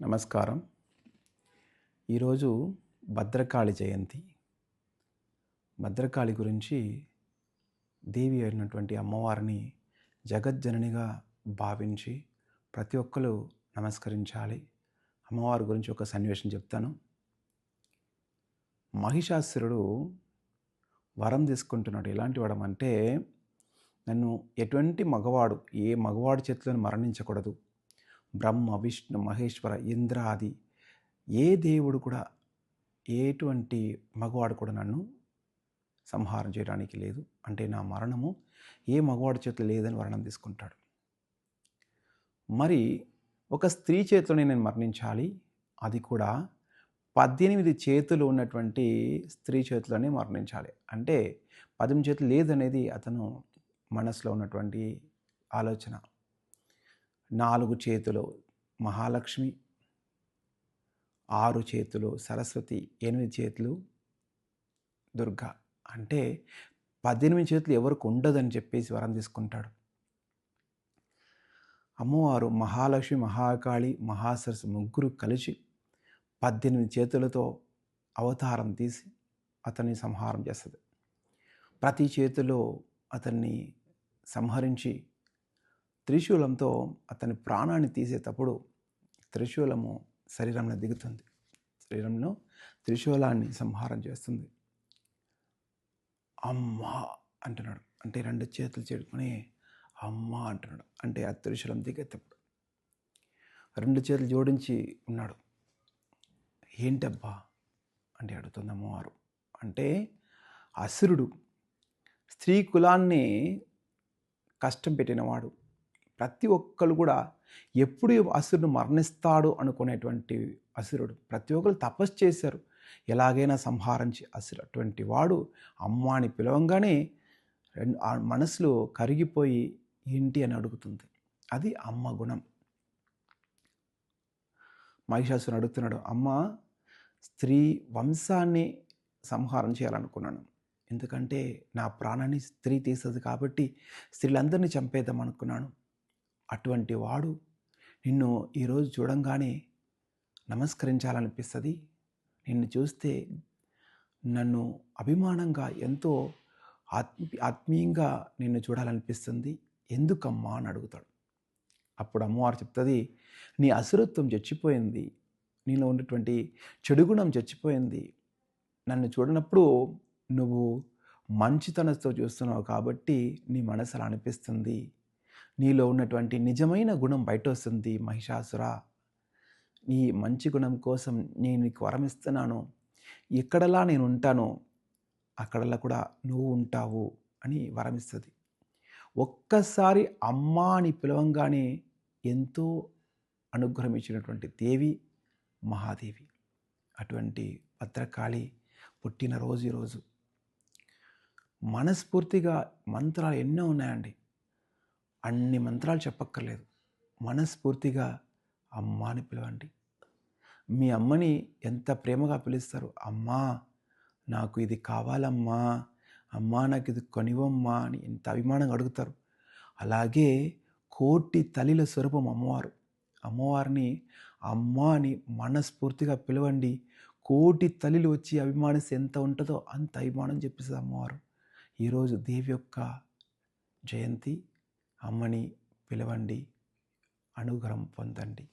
నమస్కారం. ఈరోజు భద్రకాళి జయంతి. భద్రకాళి గురించి దేవి అయినటువంటి అమ్మవారిని జగజ్జననిగా భావించి ప్రతి ఒక్కరు నమస్కరించాలి. అమ్మవారి గురించి ఒక సన్నివేశం చెప్తాను. మహిషాసురుడు వరం తీసుకుంటున్నాడు. ఎలాంటి వరం అంటే, నన్ను ఎటువంటి మగవాడు ఏ మగవాడి చేతిలో మరణించకూడదు. బ్రహ్మ, విష్ణు, మహేశ్వర, ఇంద్ర ఆది ఏ దేవుడు కూడా, ఎటువంటి మగవాడు కూడా నన్ను సంహారం చేయడానికి లేదు. అంటే నా మరణము ఏ మగవాడి చేతిలో లేదని వరణం తీసుకుంటాడు. మరి ఒక స్త్రీ చేతిలోనే నేను మరణించాలి, అది కూడా 18 చేతులు ఉన్నటువంటి స్త్రీ చేతిలోనే మరణించాలి. అంటే 18 చేతులు లేదనేది అతను మనసులో ఉన్నటువంటి ఆలోచన. 4 చేతులు మహాలక్ష్మి, 6 చేతులు సరస్వతి, 8 చేతులు దుర్గా. అంటే 18 చేతులు ఎవరికి ఉండదని చెప్పేసి వరం తీసుకుంటాడు. అమ్మవారు మహాలక్ష్మి, మహాకాళి, మహాసరస్వతి ముగ్గురు కలిసి 18 చేతులతో అవతారం తీసి అతన్ని సంహారం చేస్తుంది. ప్రతి చేతిలో అతన్ని సంహరించి త్రిశూలంతో అతని ప్రాణాన్ని తీసేటప్పుడు త్రిశూలము శరీరంలో దిగుతుంది. శరీరంలో త్రిశూలాన్ని సంహారం చేస్తుంది. అమ్మా అంటున్నాడు. అంటే 2 చేతులు చేడుకొని అమ్మా అంటున్నాడు. అంటే ఆ త్రిశూలం దిగేటప్పుడు 2 చేతులు జోడించి ఉన్నాడు. ఏంటబ్బా అంటే అడుగుతుంది అమ్మవారు. అంటే అసురుడు స్త్రీ కులాన్ని కష్టం పెట్టినవాడు. ప్రతి ఒక్కరు కూడా ఎప్పుడు అసురుడు మరణిస్తాడు అనుకునేటువంటి అసురుడు. ప్రతి ఒక్కరు తపస్సు చేశారు, ఎలాగైనా సంహరించి అసురు. అటువంటి వాడు అమ్మ అని పిలవంగానే ఆ మనసులో కరిగిపోయి ఏంటి అని అడుగుతుంది. అది అమ్మ గుణం. మహిషాసురుడు అడుగుతున్నాడు, అమ్మ స్త్రీ వంశాన్ని సంహారం చేయాలనుకున్నాను. ఎందుకంటే నా ప్రాణాన్ని స్త్రీ తీస్తుంది కాబట్టి స్త్రీలందరినీ చంపేద్దాం అనుకున్నాను. అటువంటి వాడు నిన్ను ఈరోజు చూడంగానే నమస్కరించాలనిపిస్తుంది. నిన్ను చూస్తే నన్ను అభిమానంగా ఎంతో ఆత్మీయంగా నిన్ను చూడాలనిపిస్తుంది. ఎందుకమ్మా అని అడుగుతాడు. అప్పుడు అమ్మవారు చెప్తుంది, నీ అసురత్వం చచ్చిపోయింది, నీలో ఉన్నటువంటి చెడు గుణం చచ్చిపోయింది. నన్ను చూడనప్పుడు నువ్వు మంచితనంతో చూస్తున్నావు కాబట్టి నీ మనసు అలా అనిపిస్తుంది. నీలో ఉన్నటువంటి నిజమైన గుణం బయట వస్తుంది. మహిషాసుర, నీ మంచి గుణం కోసం నేను నీకు వరం ఇస్తున్నాను. ఎక్కడలా నేను ఉంటానో అక్కడలా కూడా నువ్వు ఉంటావు అని వరం ఇస్తుంది. ఒక్కసారి అమ్మా అని పిలవంగానే ఎంతో అనుగ్రహం ఇచ్చినటువంటి దేవి మహాదేవి. అటువంటి భద్రకాళి పుట్టినరోజు ఈరోజు. మనస్ఫూర్తిగా మంత్రాలు ఎన్నో ఉన్నాయండి. అన్ని మంత్రాలు చెప్పక్కర్లేదు. మనస్ఫూర్తిగా అమ్మ అని పిలవండి. మీ అమ్మని ఎంత ప్రేమగా పిలుస్తారు. అమ్మా నాకు ఇది కావాలమ్మా, అమ్మా నాకు ఇది కొనివమ్మా అని ఎంత అభిమానంగా అడుగుతారు. అలాగే కోటి తల్లిల స్వరూపం అమ్మవారు. అమ్మవారిని అమ్మ అని మనస్ఫూర్తిగా పిలవండి. కోటి తల్లిలు వచ్చి అభిమానిస్తే ఎంత ఉంటుందో అంత అభిమానం చెప్పేస్తుంది అమ్మవారు. ఈరోజు దేవి యొక్క జయంతి. అమ్మని పిలవండి, అనుగ్రహం పొందండి.